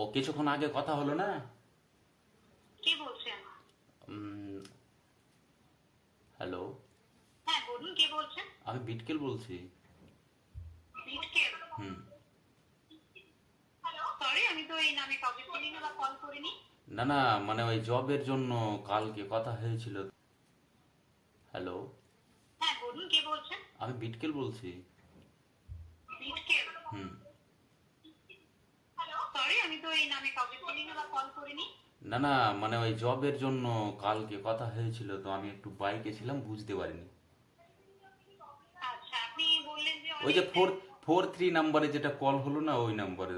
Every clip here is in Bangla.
ও কিছুক্ষণ আগে কথা হলো না। কি বলছেন? উম, হ্যালো। হ্যাঁ বলুন, কে বলছেন? আমি বিটকেল বলছি। বিটকেল? হুম। হ্যালো, সরি, আমি তো এই নামে কাউকে চিনি না বা কল করিনি। না না, মানে ওই জবের জন্য কালকে কথা হয়েছিল। হ্যালো। হ্যাঁ বলুন, কে বলছেন? আমি বিটকেল বলছি। বিটকেল? হুম। হ্যালো, সরি, আমি তো এই নামে কাউকে চিনি না বা কল করিনি। না না, মানে ওই জবের জন্য কালকে কথা হয়েছিল, তো আমি একটু বাইকে ছিলাম, বুঝতে পারিনি। আচ্ছা, আপনি বললেন যে ওই যে অনেক ফোর 4-3 নাম্বারে যেটা কল হলো না, ওই নাম্বারে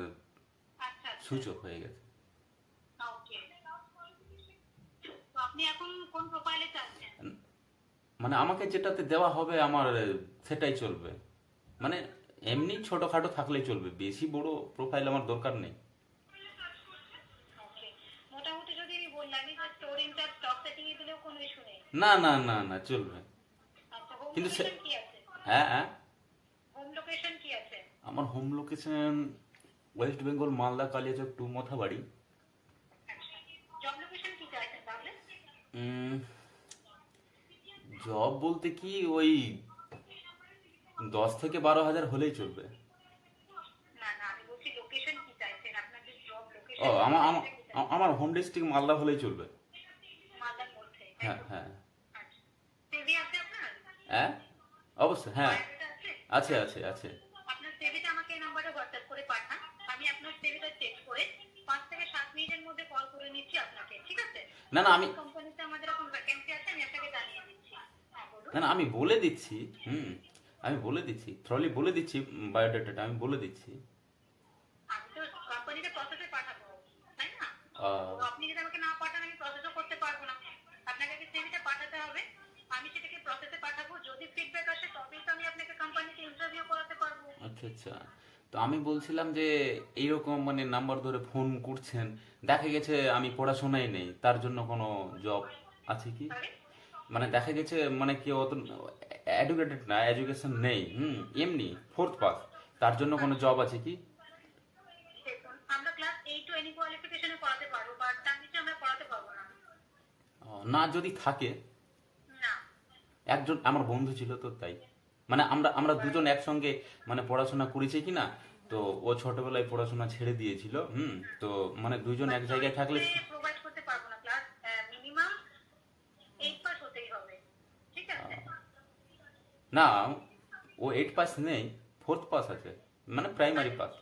আচ্ছা আচ্ছা, সুইচ অফ হয়ে গেছে। ওকে। তো আপনি এখন কোন প্রোফাইলে চাচ্ছেন? মানে আমাকে যেটাতে দেওয়া হবে আমার সেটাই চলবে। মানে এমনি ছোটখাটো থাকলেই চলবে, বেশি বড় প্রোফাইল আমার দরকার নেই। ওকে, মোটামুটি যদি আমি বললাম যে স্টোর ইনচার্জ স্টক সেটিং এ দিলেও কোনো ইস্যু নেই। না না না না, চলবে। আচ্ছা, হোম কিন্তু লোকেশন কি আছে? হ্যাঁ হ্যাঁ। হোম লোকেশন কি আছে? আমার home location West Bengal, Malda, Kaliachak to Mothabari. আচ্ছা, জব লোকেশন কি চাইছেন তাহলে? জব বলতে কি ওই 10 থেকে 12 হাজার হলেই চলবে। না না, আমি বলছি লোকেশন কি চাইছেন, আপনার যে জব ও লোকেশন আমার সেটা আমার কোথায়? আমার হোম ডিস্ট্রিক্ট মালদা হলেই চলবে। মালদার মধ্যে, তাই হ্যাঁ তো? হ্যাঁ। আচ্ছা, সিভি আছে আপনার? হ্যাঁ অবশ্যই, হ্যাঁ। বায়োডাটা আছে? আছে আচ্ছা, আছে আছে। আপনার সিভিটা আমাকে এই নম্বরে হোয়াটসঅ্যাপ করে পাঠান। আমি আপনার সিভিটা চেক করে 5 থেকে 7 মিনিটের মধ্যে কল করে নিচ্ছি আপনাকে, ঠিক আছে? না না কোন আমি কোন কোম্পানিতে আমাদের এখন ভ্যাকেন্সি আছে আমি আপনাকে জানিয়ে দিচ্ছি। হ্যাঁ বলুন। না না, আমি বলে দিচ্ছি। হুম। আমি বলে দিচ্ছি, থ্রলি বলে দিচ্ছি। বায়োডাটাটা আমি বলে দিচ্ছি। আমি তো কোম্পানিতে প্রসেসে পাঠাবো, তাই না? তো আহ, আপনি যদি আমাকে না পাঠান আমি প্রসেসও করতে পারবো না। আপনাকে আগে সিভিটা পাঠাতে হবে, আমি সেটাকে প্রসেসে পাঠাবো। যদি ফিডব্যাক আসে তবেই তো আমি আপনাকে কোম্পানিতে ইন্টারভিউ করাতে পারবো। আচ্ছা আচ্ছা। তো আমি বলছিলাম যে এইরকম মানে নাম্বার ধরে ফোন করছেন, দেখা গেছে আমি পড়াশোনায় নেই, তার জন্য কোনো জব আছে কি? সরি, মানে দেখা গেছে মানে কেউ অত এডুকেটেড না, এডুকেশন নেই, হুম, এমনি ফোর্থ পাস, তার জন্য কোনো আচ্ছা, জব আছে কি? দেখুন আমরা ক্লাস 8 টু এনি কোয়ালিফিকেশনে পড়াতে পারবো, বাট তার নিচে আমরা পড়াতে পারবো না। না যদি থাকে। না। একজন আমার বন্ধু ছিল তো তাই, মানে আমরা আমরা এবার দুজন একসঙ্গে মানে পড়াশোনা করেছি কি না। তো ও ছোটবেলায় পড়াশোনা ছেড়ে দিয়েছিল, হুম। তো মানে দুজন বাট এক জায়গায় থাকলে জয়েন্টে প্রোভাইড করতে পারবো না, ক্লাস মিনিমাম 8 পাস হতেই হবে, ঠিক আছে? না, ও 8 পাস নেই, ফোর্থ পাস আছে, মানে প্রাইমারি তাহলে পাস।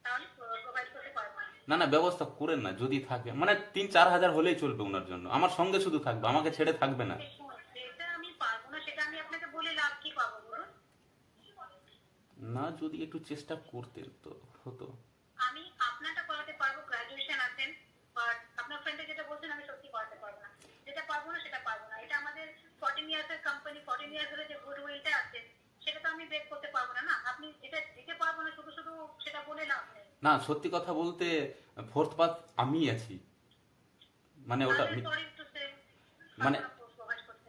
তাহলে প্রোভাইড করতে পারবো না। না না, ব্যবস্থা করেন না যদি থাকে, মানে 3-4 হাজার হলেই চলবে ওনার জন্য, আমার সঙ্গে শুধু থাকবে, আমাকে ছেড়ে থাকবে না। দেখুন, যেটা আমি পারবো না সেটা আমি আপনাকে বলে লাভ কি পাবো বলুন? না, যদি একটু চেষ্টা করতেন তো হতো। আমি আপনারটা করাতে পারবো, গ্রাজুয়েশন আছেন, বাট আপনার ফ্রেন্ডে যেটা বলছেন আমি সত্যি করাতে পারবো না। যেটা পারবো না সেটা পারবো না, এটা আমাদের 14 ইয়ার্সের কোম্পানি, 14 ইয়ার্স ধরে যে গুড উইলটা আছে সেটা তো আমি ব্রেক করতে পারবো না। না, আপনি এটা দিতে পারবো না শুধু শুধু সেটা বলে লাভ নেই। না, সত্যি কথা বলতে ফোর্থ পাস আমি আছি, মানে ওটা তাহলে সরি টু সে, মানে পারবো না প্রোভাইড করতে।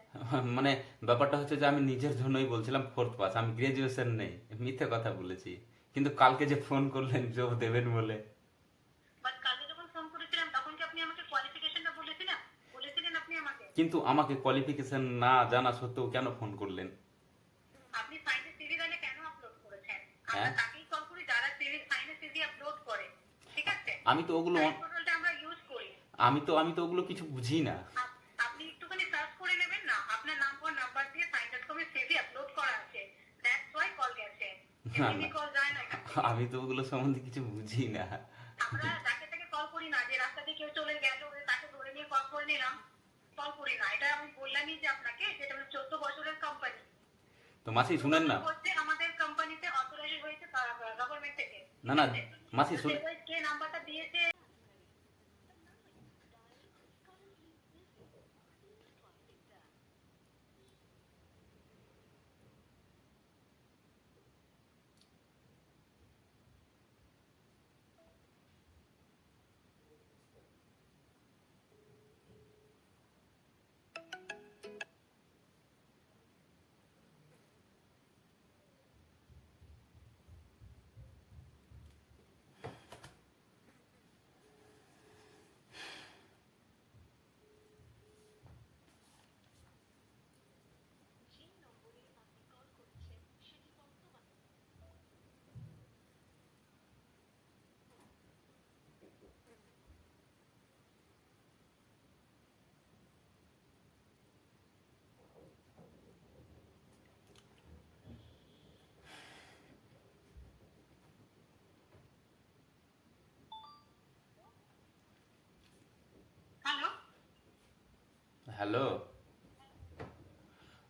মানে ব্যাপারটা হচ্ছে যে আমি নিজের জন্যই বলছিলাম ফোর্থ পাস, আমি গ্রাজুয়েশন নেই, মিথ্যে কথা বলেছি। কিন্তু কালকে যে ফোন করলেন জব দেবেন বলে। বাট কালকে যখন ফোন করেছিলাম তখন কি আপনি আমাকে কোয়ালিফিকেশনটা বলেছিলেন? বলেছিলেন আপনি আমাকে? কিন্তু আমাকে কোয়ালিফিকেশন না জানা সত্ত্বেও কেন ফোন করলেন? আপনি সাইনে সিভি তাহলে কেন আপলোড করেছেন? আমরা হ্যাঁ। তাকেই কল করি যারা সিভি সাইনে সিভি আপলোড করে, ঠিক আছে? আমি তো ওগুলো সাইন পোর্টালটা আমরা ইউজ করি। আমি তো ওগুলো কিছু বুঝি না। আপনি একটুখানি সার্চ করে নেবেন না, আপনার নাম আর নাম্বার দিয়ে সাইন.কম এ সিভি আপলোড করা আছে, দ্যাটস ওয়াই কল গেছে। না এমনি না, কল যায় না এখান থেকে। আমি তো ওগুলো সম্বন্ধে কিছু বুঝি না। আমরা যাকে তাকে কল করি না, যে রাস্তা দিয়ে কেউ চলে গেল তাকে ধরে নিয়ে কল করে নিলাম, কল করি না। এটা আমি বললামই যে আপনাকে, যেটা 14 বছরের কোম্পানি। তো মাসি 14 শুনেন বছর না। হচ্ছে আমাদের কোম্পানিতে অথরাইজ হয়েছে গভর্নমেন্ট থেকে, না ঠিক না, আছে? মাসি তো শুনে। কে নাম্বারটা দিয়েছে হ্যালো।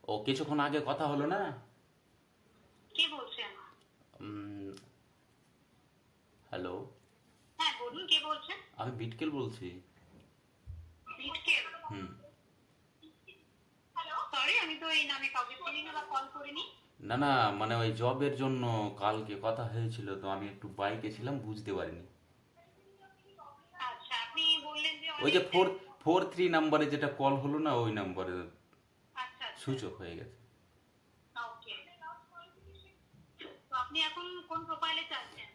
ও কিছুক্ষণ আগে কথা হলো না? কি বলছেন? উম, হ্যালো। হ্যাঁ বলুন, কে বলছেন? আমি বিটকেল বলছি। বিটকেল? হুম। হ্যালো, সরি, আমি তো এই নামে কাউকে চিনি না বা কল করিনি। না না, মানে ওই জবের জন্য কালকে কথা হয়েছিল, তো আমি একটু বাইকে ছিলাম, বুঝতে পারিনি। আচ্ছা, আপনি বললেন যে ওই যে অনেক ফোর 4-3 নাম্বারে যেটা কল হলো না, ওই নাম্বারে আচ্ছা আচ্ছা, সুইচ অফ হয়ে গেছে। ওকে। তো আপনি এখন কোন প্রোফাইলে চাচ্ছেন?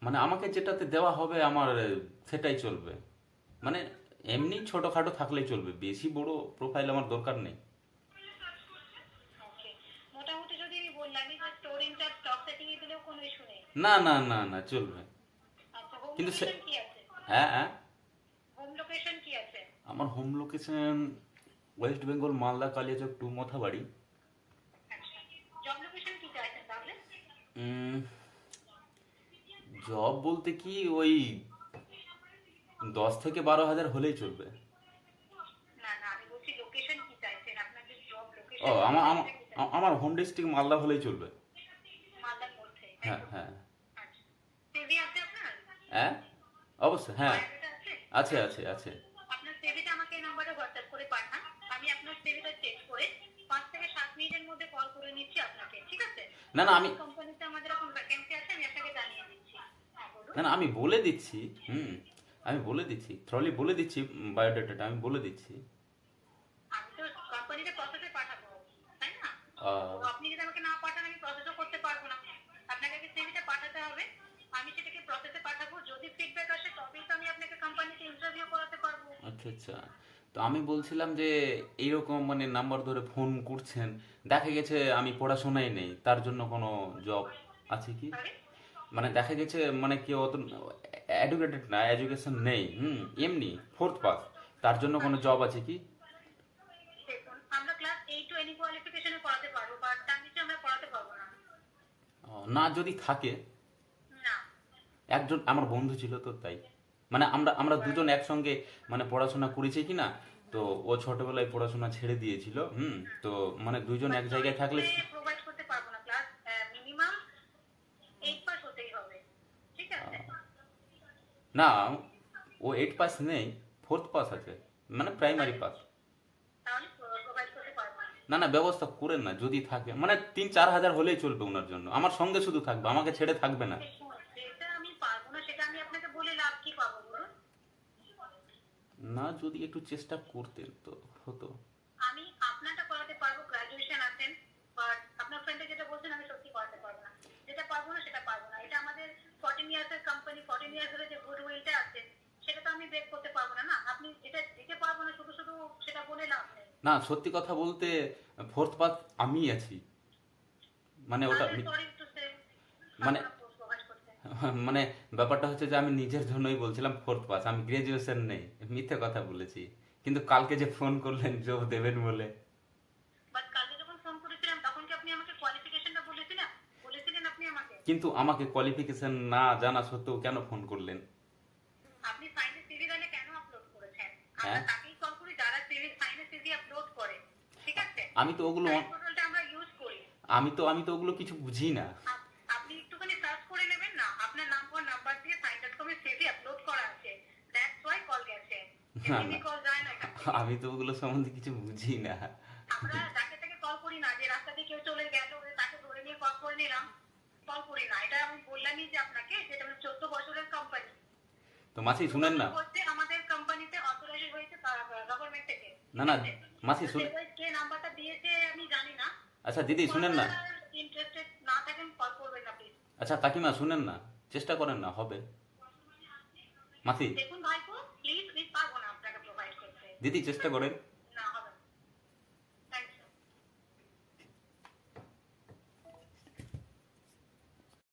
মানে আমাকে যেটাতে দেওয়া হবে আমার সেটাই চলবে। মানে এমনি ছোটখাটো থাকলেই চলবে, বেশি বড় প্রোফাইল আমার দরকার নেই। ওকে, মোটামুটি যদি আমি বললাম যে স্টোর ইনচার্জ স্টক সেটিং এ দিলেও কোনো ইস্যু নেই। না না না না, চলবে। আচ্ছা, হোম কিন্তু সে লোকেশন কি আছে? হ্যাঁ হ্যাঁ, হোম লোকেশন কি আছে? আমার home location West Bengal, Malda, Kaliachak to Mothabari. আচ্ছা, জব লোকেশন কি চাইছেন তাহলে? জব বলতে কি ওই 10 থেকে 12 হাজার হলেই চলবে। না না, আমি বলছি লোকেশন কি চাইছেন, আপনার যে জব ও লোকেশন আমার সেটা আমার কি চাইছেন? আমার হোম ডিস্ট্রিক্ট মালদা হলেই চলবে। মালদার মধ্যে, তাই হ্যাঁ তো? হ্যাঁ। আচ্ছা, সিভি আছে আপনার? হ্যাঁ অবশ্যই, হ্যাঁ। বায়োডাটা আছে? আছে আছে আছে। আপনার সিভিটা আমাকে এই নাম্বারে হোয়াটসঅ্যাপ করে পাঠান। আমি আপনার সিভিটা চেক করে 5 থেকে 7 মিনিটের মধ্যে কল করে নিচ্ছি আপনাকে, ঠিক আছে? না না, আমি কোম্পানিতে আমাদের এখন ভ্যাকেন্সি আছে, আমি আপনাকে জানিয়ে দিচ্ছি। হ্যাঁ বলুন। না না, আমি বলে দিচ্ছি। আমি বলে দিচ্ছি, থ্রলি বলে দিচ্ছি, বায়োডাটাটা আমি বলে দিচ্ছি। আমি তো কোম্পানিতে প্রসেসে পাঠাবো, তাই না? তো আহ, আপনি যদি আমাকে না পাঠান আমি প্রসেসও করতে পারবো না। আপনাকে আগে সিভিটা পাঠাতে হবে, আমি সেটাকে প্রসেসে পাঠাবো। যদি ফিডব্যাক আসে তবেই তো আমি আপনাকে কোম্পানিতে ইন্টারভিউ করাতে পারবো। আচ্ছা আচ্ছা। তো আমি বলছিলাম যে এইরকম মানে নাম্বার ধরে ফোন করছেন, দেখা গেছে আমি পড়াশোনায় নেই, তার জন্য কোনো জব আছে কি? সরি, মানে দেখা গেছে মানে কেউ অত এডুকেটেড না, এডুকেশন নেই, এমনি 4th পাস, তার জন্য কোনো জব আছে কি? দেখুন, আমরা ক্লাস 8 টু এনি কোয়ালিফিকেশনে পড়াতে পারবো, বাট তার নিচে আমরা পড়াতে পারবো না। না যদি থাকে, না। একজন আমার বন্ধু ছিল তো তাই, মানে আমরা দুজন একসঙ্গে মানে পড়াশোনা করেছি কি না, তো ও ছোটবেলায় পড়াশোনা ছেড়ে দিয়েছিল। তো মানে দুজন এক জায়গায় থাকলে প্রোভাইড করতে পারবো না, ক্লাস মিনিমাম 8 পাস হতেই হবে, ঠিক আছে? না, ও 8 পাস নেই, 4th পাস আছে, মানে প্রাইমারি পাস। তাহলে প্রোভাইড করতে পারবো না। না না, ব্যবস্থা করেন না যদি থাকে, মানে 3-4 হাজার হলেই চলবে ওনার জন্য, আমার সঙ্গে শুধু থাকবে, আমাকে ছেড়ে থাকবে না। দেখুন, যেটা আমি পারবো না সেটা আমি আপনাকে বলে লাভ কি পাবো বলুন? না, যদি একটু চেষ্টা করতেন তো হতো। আমি আপনারটা করাতে পারবো, গ্রাজুয়েশন আছেন, বাট আপনার ফ্রেন্ডে যেটা বলছেন আমি সত্যি করাতে পারবো না। যেটা পারবো না সেটা পারবো না। এটা আমাদের 14 ইয়ার্সের কোম্পানি, 14 ইয়ার্স ধরে যে গুডউইলটা আছে সেটা তো আমি ব্রেক করতে পারবো না। না, আপনি যেটা দিতে পারবো না শুধু শুধু সেটা বলে লাভ নেই। না, সত্যি কথা বলতে 4th পাস আমি আছি, মানে ওটা তাহলে সরি টু সে, মানে পারবো না প্রোভাইড করতে। মানে ব্যাপারটা হচ্ছে যে আমি নিজের জন্যই বলছিলাম 4th পাস, আমি গ্রাজুয়েশন নেই, মিথ্যে কথা বলেছি। কিন্তু কালকে যে ফোন করলেন জব দেবেন বলে। বাট কালকে যখন ফোন করেছিলাম তখন কি আপনি আমাকে কোয়ালিফিকেশনটা বলেছিলেন? বলেছিলেন আপনি আমাকে? কিন্তু আমাকে কোয়ালিফিকেশন না জানা সত্ত্বেও কেন ফোন করলেন? আপনি সাইনে সিভি তাহলে কেন আপলোড করেছেন? আমরা হ্যাঁ, তাকেই কল করি যারা সিভি সাইনে সিভি আপলোড করে, ঠিক আছে? আমি তো ওগুলো সাইন পোর্টালটা আমরা ইউজ করি। আমি তো ওগুলো কিছু বুঝি না। আপনি একটুখানি সার্চ করে নেবেন না, আপনার নাম্বার দিয়ে সাইন.কম এ সিভি আপলোড করা আছে, দ্যাটস ওয়াই কল গেছে। না এমনি না, কল যায় না এখান থেকে। আমি তো ওগুলো সম্বন্ধে কিছু বুঝি না। আমরা যাকে তাকে কল করি না, যে রাস্তা দিয়ে কেউ চলে গেল তাকে ধরে নিয়ে কল করে নিলাম, কল করি না। এটা আমি বললামই যে আপনাকে, যেটা 14 বছরের কোম্পানি। তো মাসি শুনেন না। হচ্ছে আমাদের কোম্পানিতে অথরাইজ হয়েছে গভর্নমেন্ট থেকে। না না, মাসি শুনে, কে নাম্বারটা দিয়েছে আমি জানি না। আচ্ছা দিদি শুনেন না। ইন্টারেস্টেড না থাকেন কল করবেন না প্লিজ। আচ্ছা কাকিমা শুনেন না, চেষ্টা করেন না, হবে। মাসি, দেখুন ভাইপো, প্লিজ প্লিজ, পারবো না আপনাকে প্রোভাইড করতে। দিদি চেষ্টা করেন।